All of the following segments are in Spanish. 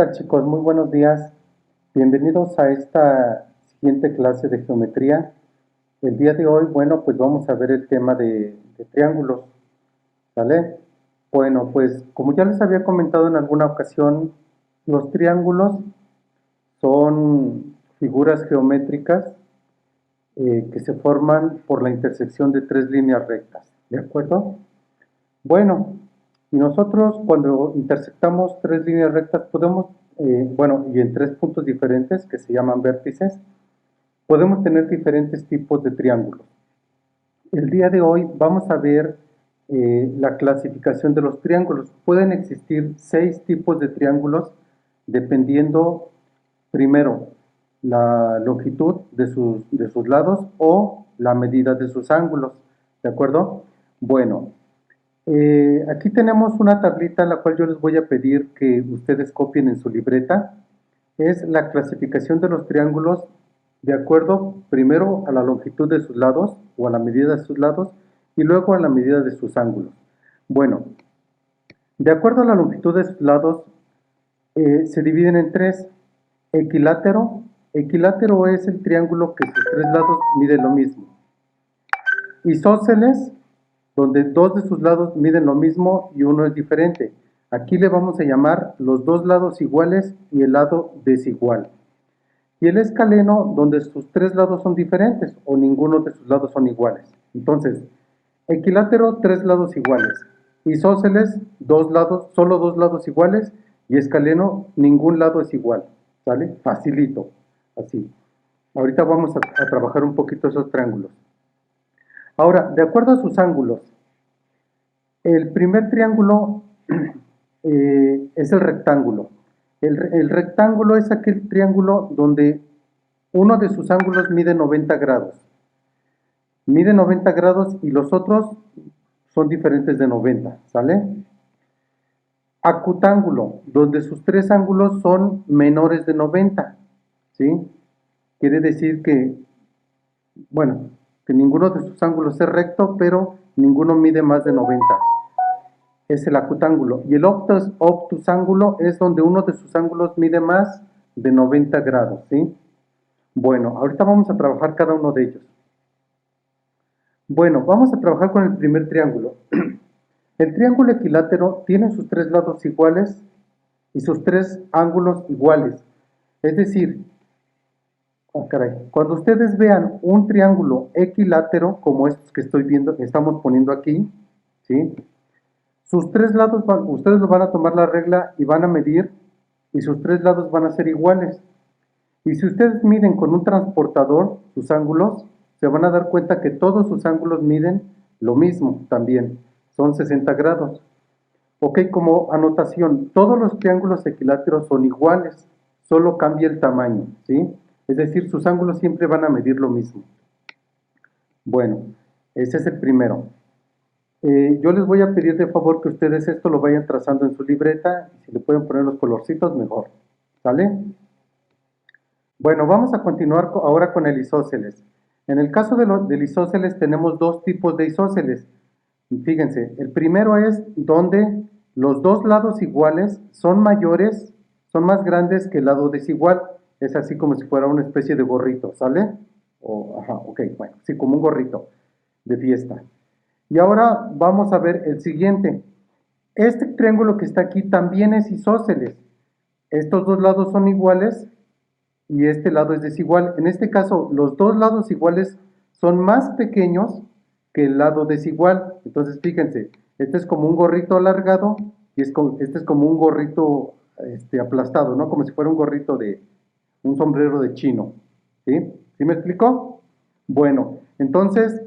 tal, chicos? Muy buenos días. Bienvenidos a esta siguiente clase de geometría. El día de hoy, bueno, pues vamos a ver el tema de triángulos, ¿vale? Bueno, pues como ya les había comentado en alguna ocasión, los triángulos son figuras geométricas que se forman por la intersección de tres líneas rectas, ¿de acuerdo? Bueno, y nosotros cuando intersectamos tres líneas rectas podemos, bueno, y en tres puntos diferentes que se llaman vértices, podemos tener diferentes tipos de triángulos. El día de hoy vamos a ver la clasificación de los triángulos. Pueden existir 6 tipos de triángulos dependiendo, primero, la longitud de sus lados o la medida de sus ángulos, ¿de acuerdo? Bueno, aquí tenemos una tablita la cual yo les voy a pedir que ustedes copien en su libreta. Es la clasificación de los triángulos de acuerdo primero a la longitud de sus lados o a la medida de sus lados y luego a la medida de sus ángulos. Bueno, de acuerdo a la longitud de sus lados se dividen en tres. Equilátero. Equilátero es el triángulo que sus tres lados miden lo mismo. Isósceles, donde dos de sus lados miden lo mismo y uno es diferente. Aquí le vamos a llamar los dos lados iguales y el lado desigual. Y el escaleno, donde sus tres lados son diferentes o ninguno de sus lados son iguales. Entonces, equilátero, tres lados iguales. Isósceles, solo dos lados iguales. Y escaleno, ningún lado es igual. ¿Sale? Facilito. Así. Ahorita vamos a trabajar un poquito esos triángulos. Ahora, de acuerdo a sus ángulos, el primer triángulo es el rectángulo. El rectángulo es aquel triángulo donde uno de sus ángulos mide 90 grados. Mide 90 grados y los otros son diferentes de 90, ¿sale? Acutángulo, donde sus tres ángulos son menores de 90, ¿sí? Quiere decir que, bueno, que ninguno de sus ángulos es recto, pero ninguno mide más de 90. Es el acutángulo. Y el obtusángulo es donde uno de sus ángulos mide más de 90 grados, ¿sí? Bueno, ahorita vamos a trabajar cada uno de ellos. Bueno, vamos a trabajar con el primer triángulo. El triángulo equilátero tiene sus tres lados iguales y sus tres ángulos iguales. Es decir, cuando ustedes vean un triángulo equilátero, como estos que estoy viendo, que estamos poniendo aquí, ¿sí? Sus tres lados, ustedes lo van a tomar la regla y van a medir, y sus tres lados van a ser iguales. Y si ustedes miden con un transportador sus ángulos, se van a dar cuenta que todos sus ángulos miden lo mismo también, son 60 grados. Ok, como anotación, todos los triángulos equiláteros son iguales, solo cambia el tamaño, ¿sí? Es decir, sus ángulos siempre van a medir lo mismo. Bueno, ese es el primero. Yo les voy a pedir de favor que ustedes esto lo vayan trazando en su libreta, y si le pueden poner los colorcitos mejor, ¿sale? Bueno, vamos a continuar ahora con el isósceles. En el caso del isósceles tenemos dos tipos de isósceles. Fíjense, el primero es donde los dos lados iguales son mayores, son más grandes que el lado desigual. Es así como si fuera una especie de gorrito, ¿sale? Ajá, ok, bueno, sí, como un gorrito de fiesta. Y ahora vamos a ver el siguiente. Este triángulo que está aquí también es isósceles. Estos dos lados son iguales y este lado es desigual. En este caso, los dos lados iguales son más pequeños que el lado desigual. Entonces, fíjense, este es como un gorrito alargado y este es como un gorrito aplastado, ¿no? Como si fuera un gorrito de un sombrero de chino. ¿Sí? ¿Sí me explicó? Bueno, entonces,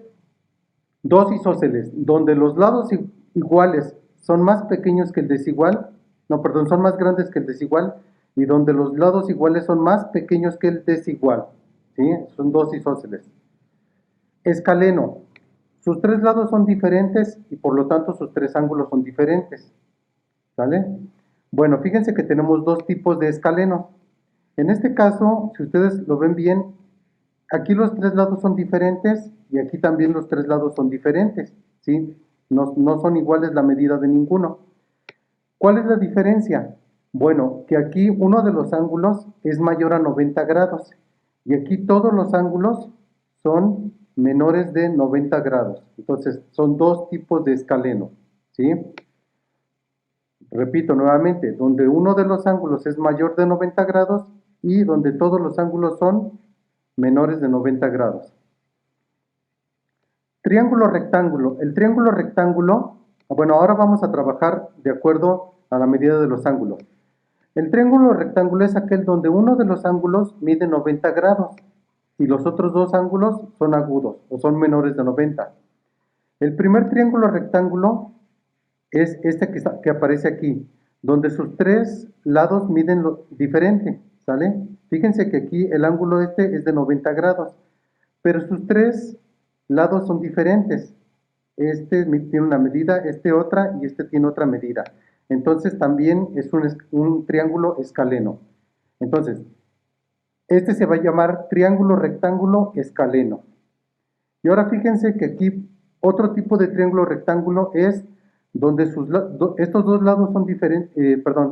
dos isósceles, donde los lados iguales son más pequeños que el desigual, no, perdón, son más grandes que el desigual, y donde los lados iguales son más pequeños que el desigual, ¿sí? Son dos isósceles. Escaleno, sus tres lados son diferentes y por lo tanto sus tres ángulos son diferentes, ¿vale? Bueno, fíjense que tenemos dos tipos de escaleno. En este caso, si ustedes lo ven bien, aquí los tres lados son diferentes y aquí también los tres lados son diferentes, ¿sí? No son iguales la medida de ninguno. ¿Cuál es la diferencia? Bueno, que aquí uno de los ángulos es mayor a 90 grados y aquí todos los ángulos son menores de 90 grados. Entonces, son dos tipos de escaleno, ¿sí? Repito nuevamente, donde uno de los ángulos es mayor de 90 grados y donde todos los ángulos son menores de 90 grados. Triángulo rectángulo. El triángulo rectángulo, bueno, ahora vamos a trabajar de acuerdo a la medida de los ángulos. El triángulo rectángulo es aquel donde uno de los ángulos mide 90 grados y los otros dos ángulos son agudos o son menores de 90. El primer triángulo rectángulo es este que aparece aquí, donde sus tres lados miden lo diferente, ¿sale? Fíjense que aquí el ángulo este es de 90 grados, pero sus tres lados son diferentes. Este tiene una medida, este otra y este tiene otra medida. Entonces también es un triángulo escaleno. Entonces, este se va a llamar triángulo rectángulo escaleno. Y ahora fíjense que aquí otro tipo de triángulo rectángulo es donde estos dos lados son diferentes,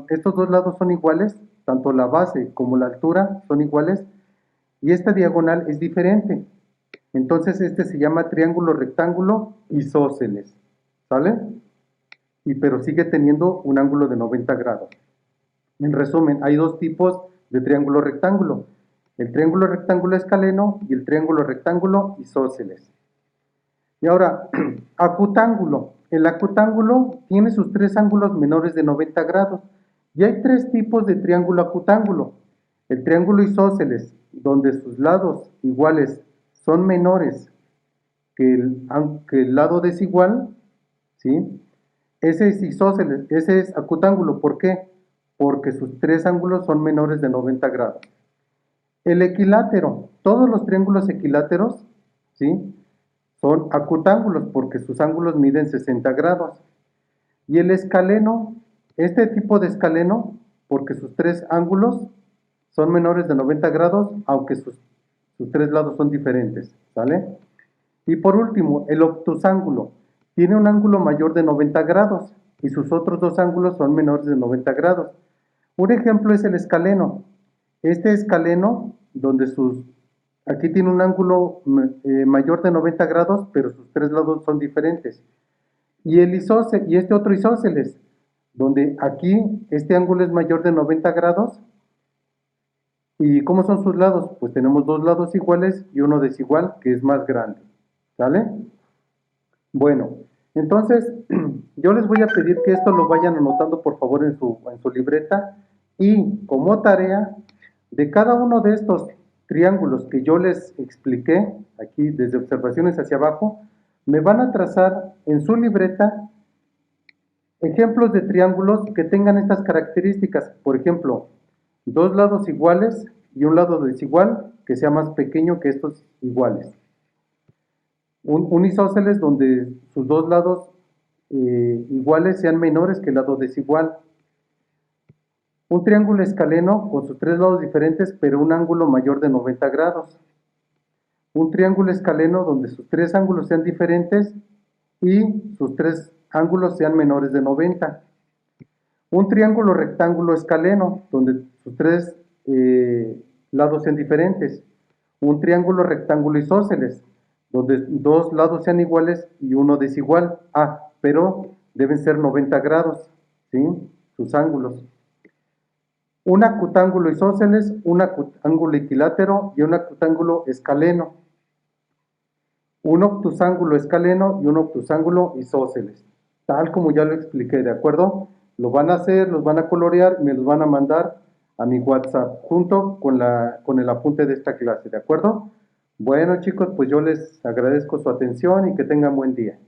estos dos lados son iguales, tanto la base como la altura son iguales, y esta diagonal es diferente. Entonces este se llama triángulo rectángulo isósceles, ¿sale? Pero sigue teniendo un ángulo de 90 grados. En resumen, hay dos tipos de triángulo rectángulo: el triángulo rectángulo escaleno y el triángulo rectángulo isósceles. Y ahora, acutángulo. El acutángulo tiene sus tres ángulos menores de 90 grados. Y hay tres tipos de triángulo acutángulo. El triángulo isósceles, donde sus lados iguales son menores que el lado desigual, ¿sí? Ese es isósceles, ese es acutángulo. ¿Por qué? Porque sus tres ángulos son menores de 90 grados. El equilátero, todos los triángulos equiláteros, ¿sí?, son acutángulos porque sus ángulos miden 60 grados. Y el escaleno, este tipo de escaleno, porque sus tres ángulos son menores de 90 grados, aunque sus tres lados son diferentes, ¿sale? Y por último, el obtusángulo tiene un ángulo mayor de 90 grados y sus otros dos ángulos son menores de 90 grados. Un ejemplo es el escaleno. Este escaleno, donde aquí tiene un ángulo mayor de 90 grados, pero sus tres lados son diferentes. Y este otro isósceles, donde aquí este ángulo es mayor de 90 grados. ¿Y cómo son sus lados? Pues tenemos dos lados iguales y uno desigual, que es más grande. ¿Sale? Bueno, entonces yo les voy a pedir que esto lo vayan anotando por favor en su libreta, y como tarea, de cada uno de estos triángulos que yo les expliqué, aquí desde observaciones hacia abajo, me van a trazar en su libreta ejemplos de triángulos que tengan estas características. Por ejemplo, dos lados iguales y un lado desigual que sea más pequeño que estos iguales. Un isósceles donde sus dos lados iguales sean menores que el lado desigual. Un triángulo escaleno con sus tres lados diferentes pero un ángulo mayor de 90 grados. Un triángulo escaleno donde sus tres ángulos sean diferentes y sus tres ángulos sean menores de 90. Un triángulo rectángulo escaleno donde sus tres lados sean diferentes. Un triángulo rectángulo isósceles donde dos lados sean iguales y uno desigual. Pero deben ser 90 grados, ¿sí?, sus ángulos. Un acutángulo isósceles, un acutángulo equilátero y un acutángulo escaleno. Un obtusángulo escaleno y un obtusángulo isósceles. Tal como ya lo expliqué, ¿de acuerdo? Lo van a hacer, los van a colorear y me los van a mandar a mi WhatsApp junto con el apunte de esta clase, ¿de acuerdo? Bueno chicos, pues yo les agradezco su atención y que tengan buen día.